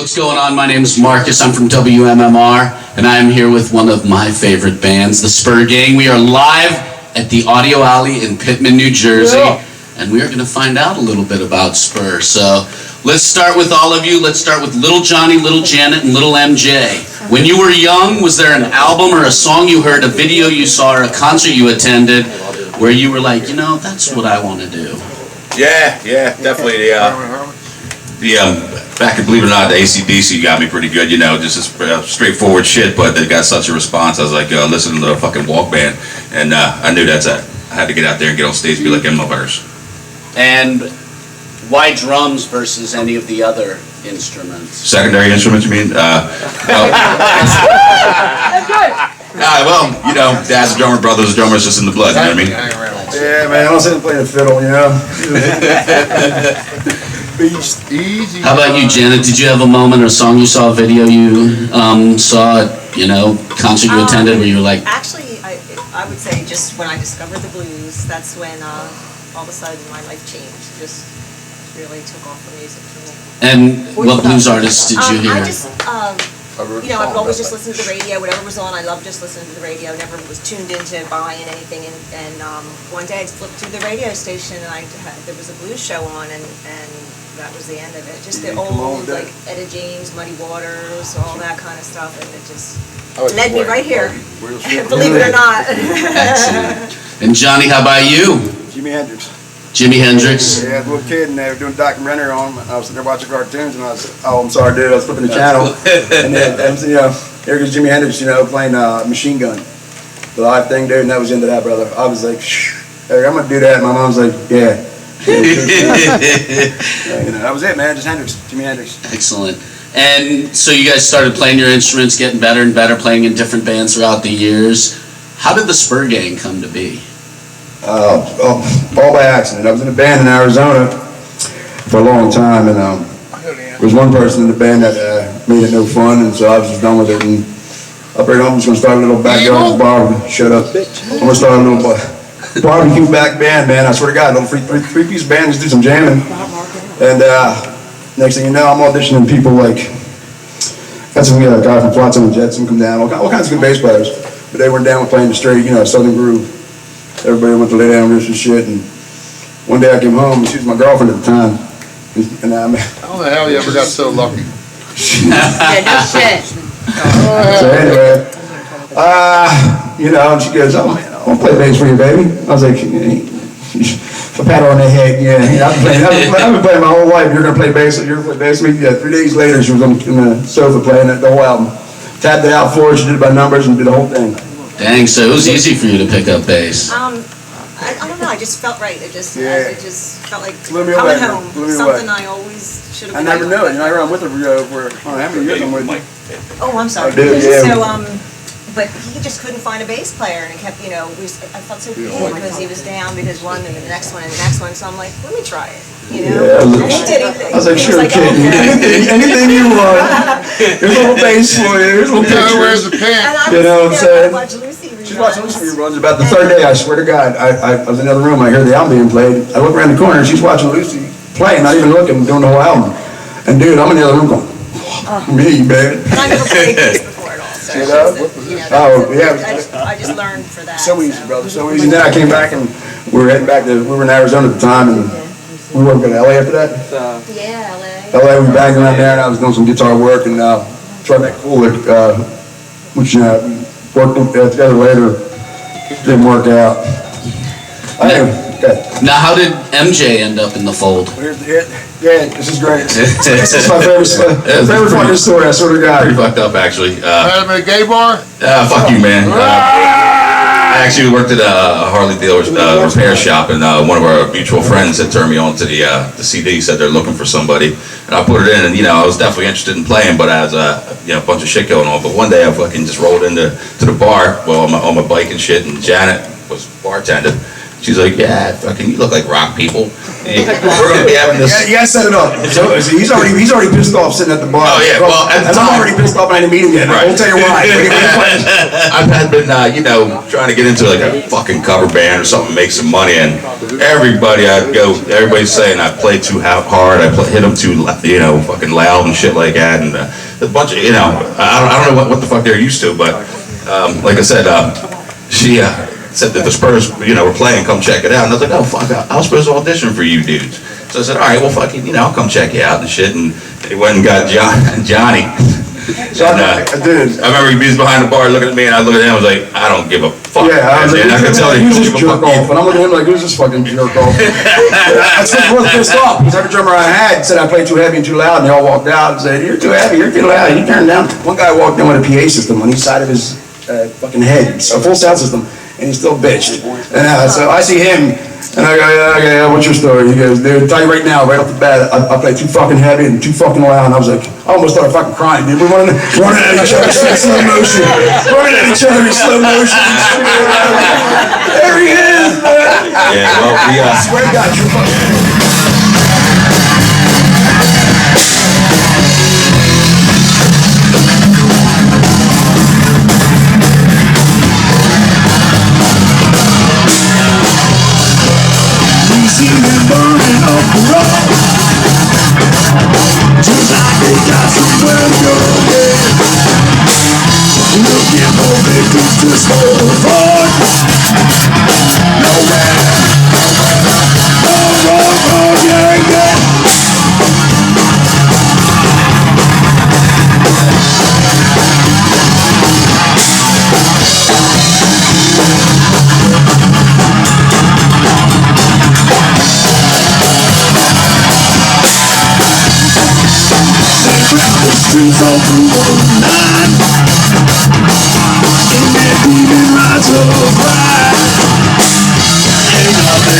What's going on? My name is Marcus. I'm from WMMR, and I am here with one of my favorite bands, the SpurGang. We are live at the Audio Alley in Pitman, New Jersey, and we are going to find out a little bit about Spur. So let's start with all of you. Let's start with Little Johnny, Little Janet, and Little MJ. When you were young, was there an album or a song you heard, a video you saw, or a concert you attended where you were like, you know, that's what I want to do? Yeah, definitely. Back in, believe it or not, the AC/DC got me pretty good, you know, just straightforward shit, but they got such a response. I was like, listening to the fucking Walkman, and I knew that's it. I had to get out there and get on stage and be like them motherfuckers. And why drums versus any of the other instruments? Secondary instruments, you mean? Well, you know, dad's a drummer, brother's a drummer, it's just in the blood, you know what I mean? Yeah, man, I was sitting playing the fiddle, you know? Easy. How about you, Janet? Did you have a moment or a song you saw, a video you saw at, you know, concert you attended where you were like... Actually, I would say just when I discovered the blues, that's when all of a sudden my life changed. Just really took off the music for me. And what blues artists did you hear? I just, you know, I would always just listen to the radio, whatever was on, I loved just listening to the radio, never was tuned into buying anything, and one day I flipped through the radio station and there was a blues show on, and that was the end of it. Just the old, like, Etta James, Muddy Waters, all that kind of stuff, and it just led me right here, believe it or not. Excellent. And Johnny, how about you? Jimi Hendrix. Jimi Hendrix? Yeah, I was a little kid, and they were doing a documentary on him, and I was sitting there watching cartoons, and I was, oh, I'm sorry, dude, I was flipping the channel, and then, you know, here goes Jimi Hendrix, you know, playing Machine Gun, the live thing, dude, and that was into that, brother. I was like, hey, I'm gonna do that, and my mom's like, yeah. You know, that was it, man, just Hendrix, Jimi Hendrix. Excellent. And so you guys started playing your instruments, getting better and better, playing in different bands throughout the years. How did the SpurGang come to be? All by accident. I was in a band in Arizona for a long time, and there was one person in the band that made it no fun, and so I was just done with it. And up here, I'm just going to start a little backyard barbecue. Shut up. I'm going to start a little barbecue back band, man. I swear to God, a little three-piece band, just do some jamming. And next thing you know, I'm auditioning people like, got some guy from Flotsam and Jetsam come down, all kinds of good bass players, but they weren't down with playing the straight, you know, Southern groove. Everybody went to lay down with and shit, and one day I came home, and she was my girlfriend at the time. And how the hell you ever got so lucky? Yeah, no shit. So anyway, you know, and she goes, oh man, I'll play bass for you, baby. I was like, I pat her on the head, yeah. I've been playing my whole life. You're gonna play bass. You're gonna play bass with me. Yeah. 3 days later, she was on the sofa playing the whole album. Tapped it out for her. She did it by numbers and did the whole thing. Dang, so it was easy for you to pick up bass. I don't know, I just felt right. It just felt like coming home. Something I always should have been. I never knew it. You know, I ran with her for how many years I'm with you? Oh, I'm sorry. I did, yeah. So, but he just couldn't find a bass player, and it kept, you know, I felt so bad because he was down because one and the next one and the next one, so I'm like, let me try it, you know? Yeah, and he did. I was like, sure, kid, anything you want. Here's a little bass for you, here's a little picture. Where's the pen? You know what I'm saying? She's watching Lucy reruns. About the third day, I swear to God, I was in the other room, I heard the album being played. I look around the corner, and she's watching Lucy play, not even looking, doing the whole album. And dude, I'm in the other room going, me, baby. And I never played bass before at all. So You know? Oh, yeah. I just learned for that. So easy, brother, so easy. Then I came back and we were heading back to, we were in Arizona at the time, and we were going to LA after that. Yeah, LA. LA, we banged around there, and I was doing some guitar work, and tried that cooler, which worked together later. Didn't work out. Okay. Now, how did MJ end up in the fold? Yeah, this is great. This is my favorite fucking story, I swear to God. Pretty fucked up, actually. Met him at a gay bar? Fuck you, man. I actually worked at a Harley dealer's repair shop, and one of our mutual friends had turned me on to the CD. Said they're looking for somebody, and I put it in. And I was definitely interested in playing, but I was a bunch of shit going on. But one day I fucking just rolled into the bar, on my bike and shit, and Janet was bartending. She's like, yeah, fucking, you look like rock people. We're gonna be having this. You gotta set it up. So he's already pissed off sitting at the bar. Oh yeah, well, at the and I'm time, already pissed off and I didn't meet him yet. Right. I won't tell you why. I've had been, trying to get into like a fucking cover band or something, make some money, and everybody's saying I play too hard, hit them too, fucking loud and shit like that, and a bunch of, I don't know what the fuck they're used to, but like I said, she said that the Spurs, were playing, come check it out, and I was like, oh fuck, I was supposed to audition for you dudes. So I said, all right, well fucking, I'll come check you out and shit, and they went and got Johnny. And, I remember he was behind the bar looking at me, and I looked at him, I was like, I don't give a fuck. Yeah, I was like, I could tell who's he this jerk off? And I'm looking at him like, who's this fucking jerk off? I said, well, pissed off, because every drummer I had said I played too heavy and too loud, and they all walked out and said, you're too heavy, you're too loud, you turned down. One guy walked in with a PA system on each side of his fucking head, a full sound system, and he still bitched. And so I see him, and I go, yeah, what's your story? He goes, dude, I'll tell you right now, right off the bat, I play too fucking heavy and too fucking loud. And I was like, I almost started fucking crying, dude. We're running at each other in slow motion. Running at each other in slow motion. There he is, man. Yeah, well, I swear to God, you're fucking... See me burning up the road, just like they got somewhere to go. Looking for victims to spoil the fun. Nowhere, streets all through the night, and their demon rides of pride. Ain't nothing.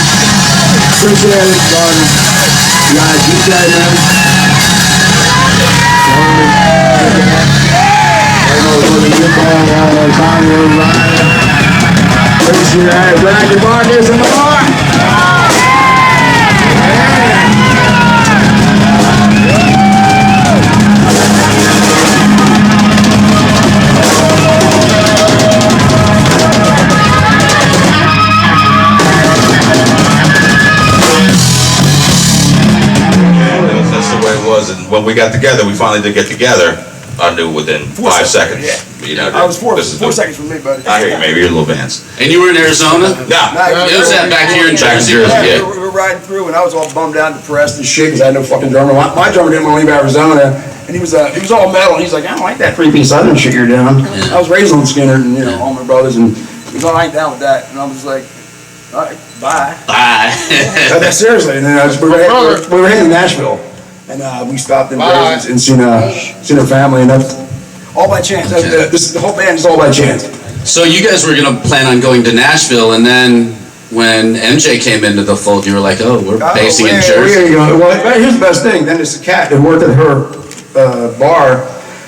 Appreciate it, Gordon. You guys, good day, man. Appreciate it. Glad you brought this in the bar. That's the way it was, and when we got together, we finally did get together. I knew within 5 seconds. You know, I was four this is seconds from me, buddy. I hear you, maybe you're little bands. And you were in Arizona? Yeah. It was that back here in Jersey. Yeah, Yeah. we were riding through, and I was all bummed out, depressed and shit, because I had no fucking drummer. My drummer didn't want to leave Arizona, and he was all metal, and he's like, I don't like that three-piece Southern shit you're doing. I was raised on Skinner, and, you know, all my brothers, and he's all, I ain't down with that. And I was like, all right, bye. Bye. Seriously, and then we were heading to Nashville, and we stopped in Grace and seen her family, and that's all by chance. The whole band is all by chance. So you guys were gonna plan on going to Nashville, and then when MJ came into the fold, you were like, "Oh, we're basing in Jersey." Well, here's the best thing. Then this cat that worked at her bar.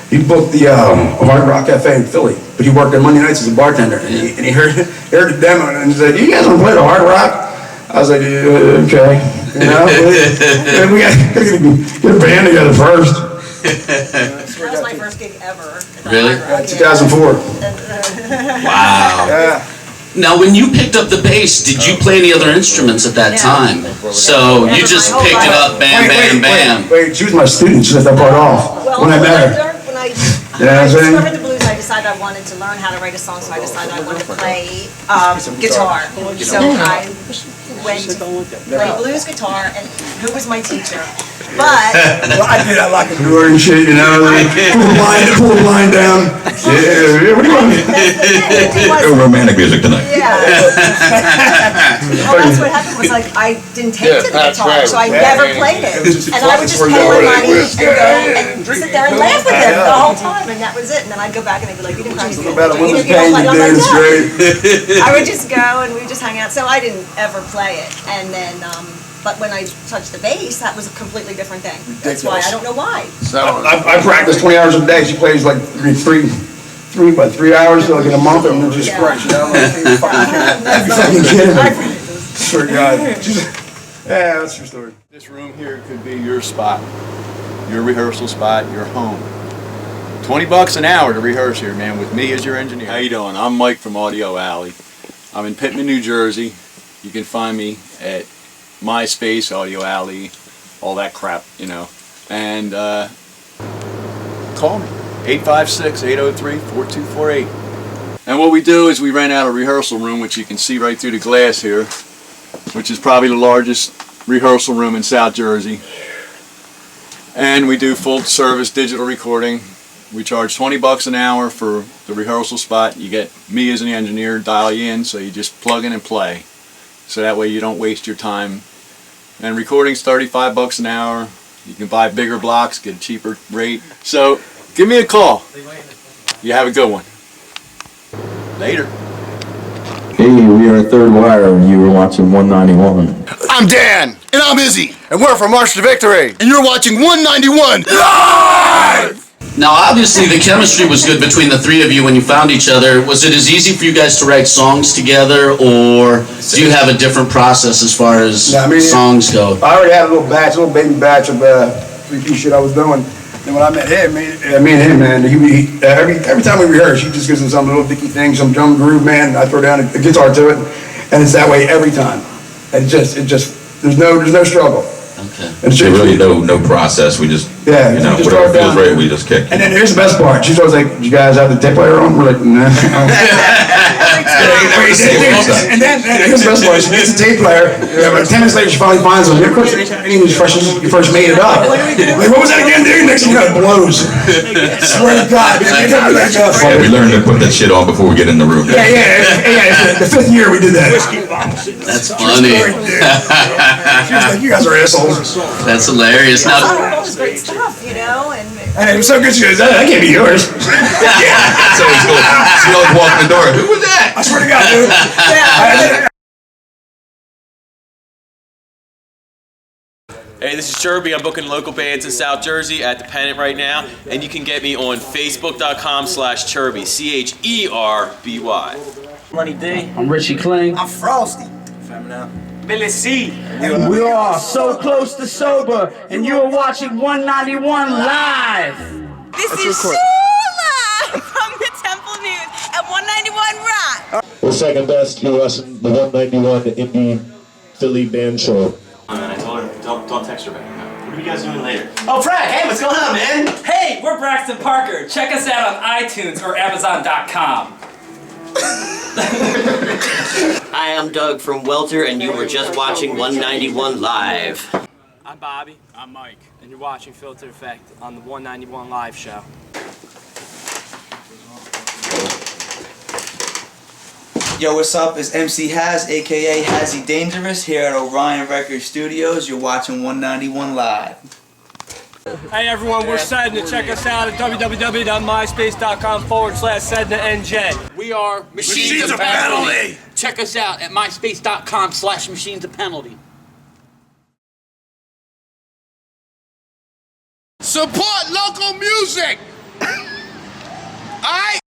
He booked the Hard Rock Cafe in Philly, but he worked on Monday nights as a bartender. And he heard the demo, and he said, "You guys want to play the Hard Rock?" I was like, "Okay." You know, and we got to get a band together first. That was my first gig ever. Really? 2004. Wow. Yeah. Now, when you picked up the bass, did you play any other instruments at that time? So you just picked it up, bam, bam, bam. Wait, she was my student. She left that part off when I met her. When I Yeah, I'm saying? discovered the blues, I decided I wanted to learn how to write a song, so I decided I wanted to play guitar. So I went to play blues guitar, and who was my teacher? But Well, I did. I locked the door and shit, you know. Like, pull the blind down. Yeah, what do you want? No romantic music tonight. yeah. Well, that's what happened was like I didn't take to the that's guitar, right. so I Yeah, never man. played it. just And I would just pay my money and go and sit there and laugh with them the whole time, and that was it. And then I'd go back and they'd be like, "You didn't practice No matter what it." the pain you did, it's great. I would just go and we would just hang out. So I didn't ever play it, and then. But when I touched the bass, that was a completely different thing. That's why I don't know why. I practice 20 hours a day. She plays like three hours like in a month, and then just Yeah. crush, you know. Like, fucking kidding me. Swear to God. Yeah, that's your story. This room here could be your spot, your rehearsal spot, your home. $20 an hour to rehearse here, man, with me as your engineer. How you doing? I'm Mike from Audio Alley. I'm in Pittman, New Jersey. You can find me at MySpace, Audio Alley, all that crap, you know. And call me, 856-803-4248. And what we do is we rent out a rehearsal room, which you can see right through the glass here, which is probably the largest rehearsal room in South Jersey. And we do full service digital recording. We charge $20 an hour for the rehearsal spot. You get me as an engineer, dial you in, so you just plug in and play. So that way you don't waste your time. And recording's $35 an hour. You can buy bigger blocks, get a cheaper rate. So give me a call. You have a good one. Later. Hey, we are Third Wire, and you were watching 191. I'm Dan. And I'm Izzy. And we're from March to Victory. And you're watching 191 live! Now, obviously, the chemistry was good between the three of you when you found each other. Was it as easy for you guys to write songs together, or do you have a different process as far as songs go? I already had a little baby batch of three-piece shit I was doing. And when I met him, me and him, man, every time we rehearse, he just gives me some little dicky thing, some drum groove, man, and I throw down a guitar to it, and it's that way every time. And there's no struggle. Okay. It's There's really no process. We just, you know, we just whatever throw it feels down. right, we just kick. And then here's the best part. She's always like, "Do you guys have the tape player on?" We're like, "Nah." Every And then here's the best part. She gets a tape player. About 10 minutes later, she finally finds one. Of course, anything was fresh as you first made it up. Like, what was that again, dude? Next thing you know, it blows. Swear to God, man. Yeah, we learned to put that shit on before we get in the room. Yeah. The 5th year we did that. That's funny. She was like, you guys are assholes. That's hilarious. Now, All this great stuff, you know, and And it was so good, she goes, that can't be yours. Yeah, that's always cool. She always walked in the door. Who was that? I swear to God, dude. Hey, this is Cherby. I'm booking local bands in South Jersey at the Pennant right now, and you can get me on Facebook.com/Cherby, CHERBY. Money D. I'm Richie Kling. I'm Frosty. Billy C. We are so close to sober, and you are watching 191 live. This is Shula from the Temple News at 191 Rock. We're second best. You're watching the 191 Indie Philly Band Show. And I told her, don't text her back. What are you guys doing later? Oh, Frank, hey, what's going on, man? Hey, we're Braxton Parker. Check us out on iTunes or Amazon.com. Hi, I'm Doug from Welter, and you were just watching 191 Live. I'm Bobby. I'm Mike. And you're watching Filter Effect on the 191 Live show. Yo, what's up? It's MC Haz, aka Hazzy Dangerous, here at Orion Record Studios. You're watching 191 Live. Hey everyone, we're Sedna. Check us out at www.myspace.com/SednaNJ. We are Machines of Penalty. Check us out at myspace.com/Machines of Penalty. Support local music. All right.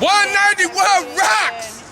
One 91 rocks!